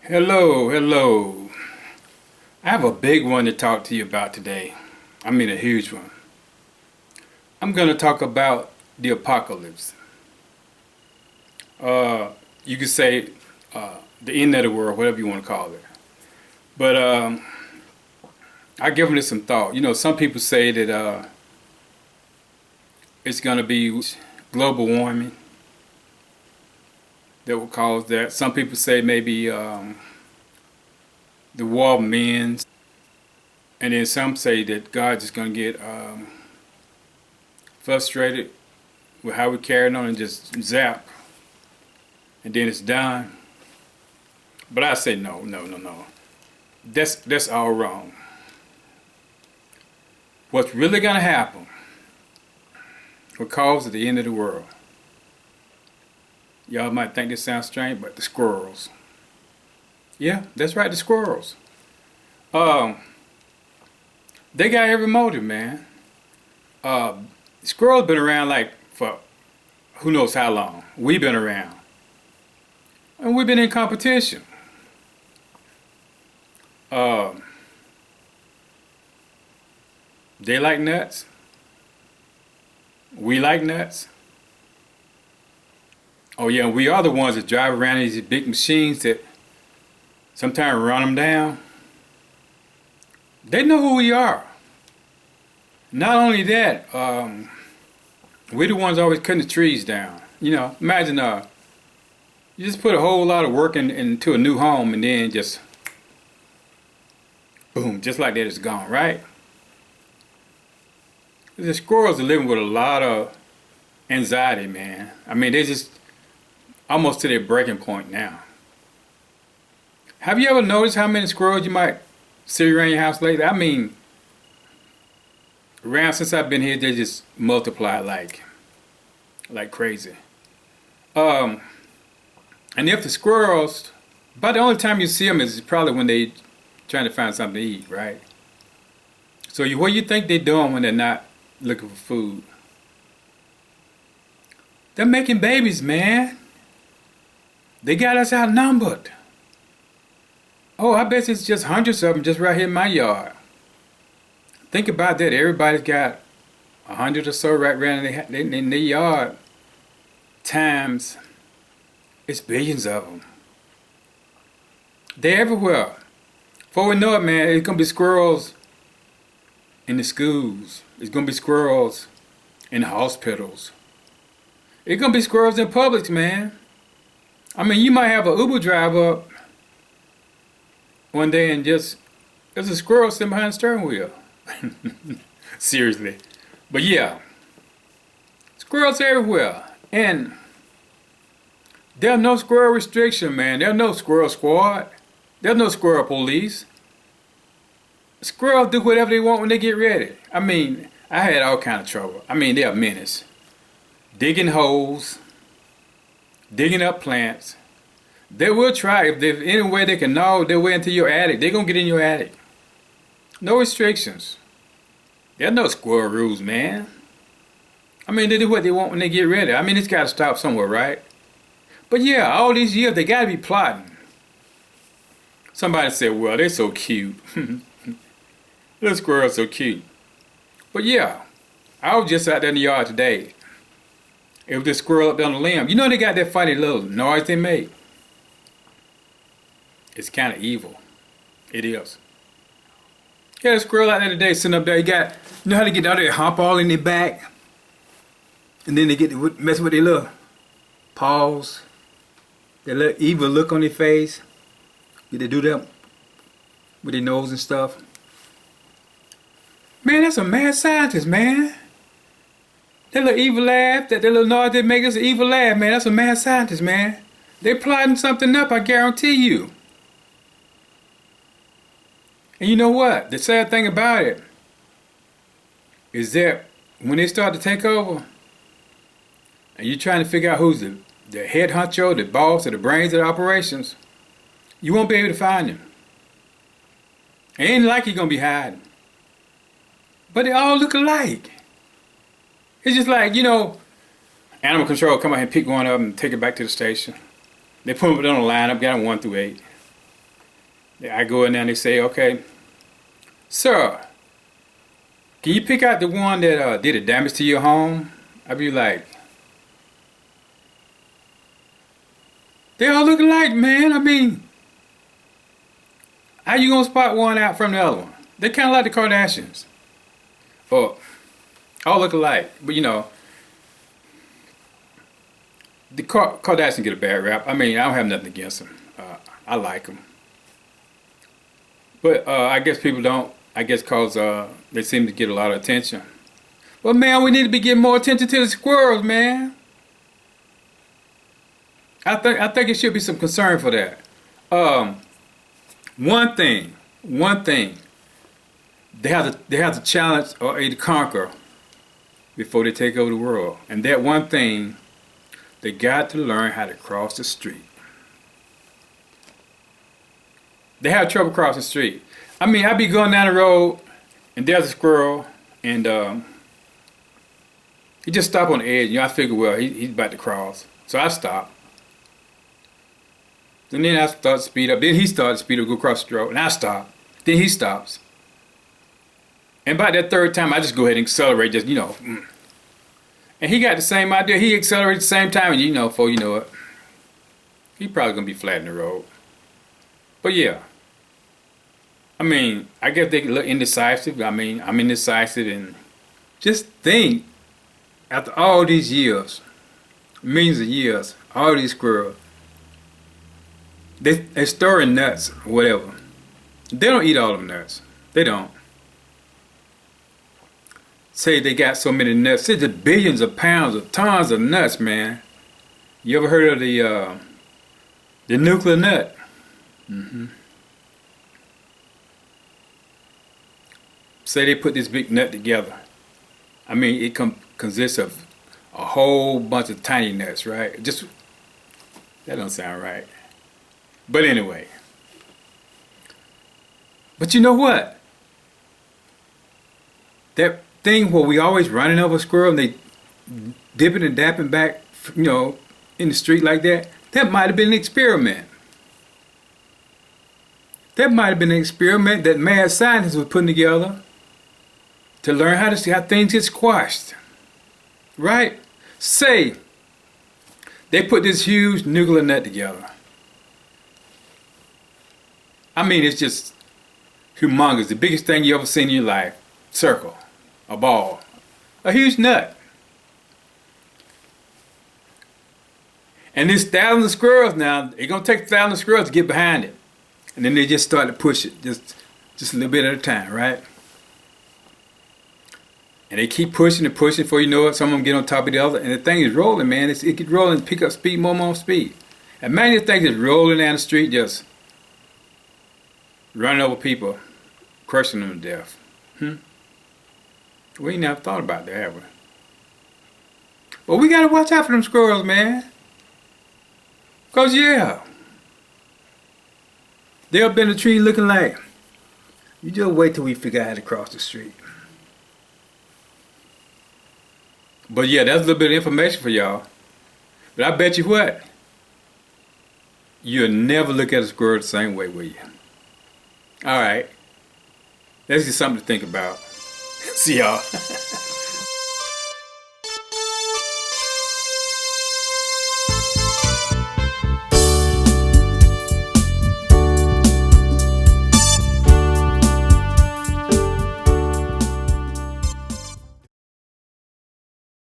Hello, hello. I have a big one to talk to you about today. I mean a huge one. I'm going to talk about the apocalypse. You could say the end of the world, whatever you want to call it. But I give this some thought. You know, some people say that it's going to be global warming that will cause that. Some people say maybe the war of men. And then some say that God's just going to get frustrated with how we're carrying on and just zap. And then it's done. But I say no. That's all wrong. What's really going to happen will cause the end of the world. Y'all might think this sounds strange, but the squirrels. Yeah, that's right, the squirrels. They got every motive, man. Squirrels been around like for who knows how long. We've been around. And we've been in competition. They like nuts. We like nuts. Oh yeah, we are the ones that drive around these big machines that sometimes run them down. They know who we are. Not only that, we're the ones always cutting the trees down. You know, imagine you just put a whole lot of work into a new home and then just boom, just like that, it's gone, right? The squirrels are living with a lot of anxiety, man. I mean, they're just almost to their breaking point now. Have you ever noticed how many squirrels you might see around your house lately? I mean, around since I've been here, they just multiply like crazy. And if the squirrels, about the only time you see them is probably when they trying to find something to eat, right? So what do you think they're doing when they're not looking for food? They're making babies, man. They got us outnumbered. Oh, I bet it's just hundreds of them just right here in my yard. Think about that. Everybody's got 100 or so right around in their yard. Times, it's billions of them. They're everywhere. Before we know it, man, it's going to be squirrels in the schools. It's going to be squirrels in the hospitals. It's going to be squirrels in Publix, man. I mean, you might have an Uber driver up one day and just, there's a squirrel sitting behind the steering wheel. Seriously. But yeah, squirrels everywhere. And there's no squirrel restriction, man. There's no squirrel squad. There's no squirrel police. Squirrels do whatever they want when they get ready. I mean, I had all kind of trouble. I mean, they're menace. Digging holes, digging up plants. They will try. If there's any way they can gnaw their way into your attic, they're going to get in your attic. No restrictions. There's no squirrel rules, man. I mean, they do what they want when they get ready. I mean, it's got to stop somewhere, right? But yeah, all these years, they got to be plotting. Somebody said, well, they're so cute. Little squirrels so cute. But yeah, I was just out there in the yard today. It was this squirrel up there on the limb. You know they got that funny little noise they make? It's kind of evil. It is. Yeah, a squirrel out there today sitting up there. You know how they get out there, hump all in their back? And then they get to mess with their little paws. That little evil look on their face. Did they do that with their nose and stuff? Man, that's a mad scientist, man. That little evil laugh, that little noise they make, that's an evil laugh, man. That's a mad scientist, man. They're plotting something up, I guarantee you. And you know what? The sad thing about it is that when they start to take over, and you're trying to figure out who's the head honcho, the boss, or the brains of the operations, you won't be able to find them. It ain't like you're going to be hiding. But they all look alike. It's just like, you know, animal control come out and pick one up and take it back to the station. They put them on a lineup, got them 1 through 8. I go in there and they say, okay, sir, can you pick out the one that did the damage to your home? I be like, they all look alike, man. I mean, how you gonna spot one out from the other one? They kind of like the Kardashians. Or all look alike. But you know, the Kardashians get a bad rap. I mean, I don't have nothing against them. I like them. But I guess people don't. I guess because they seem to get a lot of attention. But man, we need to be getting more attention to the squirrels, man. I think it should be some concern for that. One thing, they have to challenge or to conquer before they take over the world. And that one thing, they got to learn how to cross the street. They have trouble crossing the street. I mean, I be going down the road and there's a squirrel and he just stopped on the edge. You know, I figure, well, he's about to cross. So I stop. And then I start to speed up. Then he started to speed up, go across the road. And I stop. Then he stops. And by that third time, I just go ahead and accelerate, just, you know. And he got the same idea. He accelerated at the same time, and you know, before you know it, he probably going to be flat in the road. But yeah. I mean, I guess they look indecisive. I mean, I'm indecisive, and just think, after all these years, millions of years, all these squirrels, they're storing nuts or whatever. They don't eat all them nuts. They don't. Say they got so many nuts. It's just billions of pounds of tons of nuts, man. You ever heard of the nuclear nut? Say they put this big nut together. I mean, it consists of a whole bunch of tiny nuts, right? Just, that don't sound right. But anyway. But you know what? That thing where we always running over a squirrel and they dipping and dapping back, you know, in the street like that, that might have been an experiment. That might have been an experiment that mad scientists were putting together to learn how to see how things get squashed. Right? Say they put this huge nuclear nut together. I mean, it's just humongous. The biggest thing you ever seen in your life. Circle. A ball. A huge nut. And there's thousands of squirrels now. It's going to take thousands of squirrels to get behind it. And then they just start to push it. Just a little bit at a time, right? And they keep pushing and pushing before you know it. Some of them get on top of the other. And the thing is rolling, man. It gets rolling, pick up speed, more and more speed. And many things is rolling down the street, just running over people, crushing them to death. We ain't never thought about that, have we? Well, we gotta watch out for them squirrels, man. Cause yeah, they up in the tree looking like, you just wait till we figure out how to cross the street. But yeah, that's a little bit of information for y'all. But I bet you what, you'll never look at a squirrel the same way, will you? Alright. That's just something to think about. See y'all.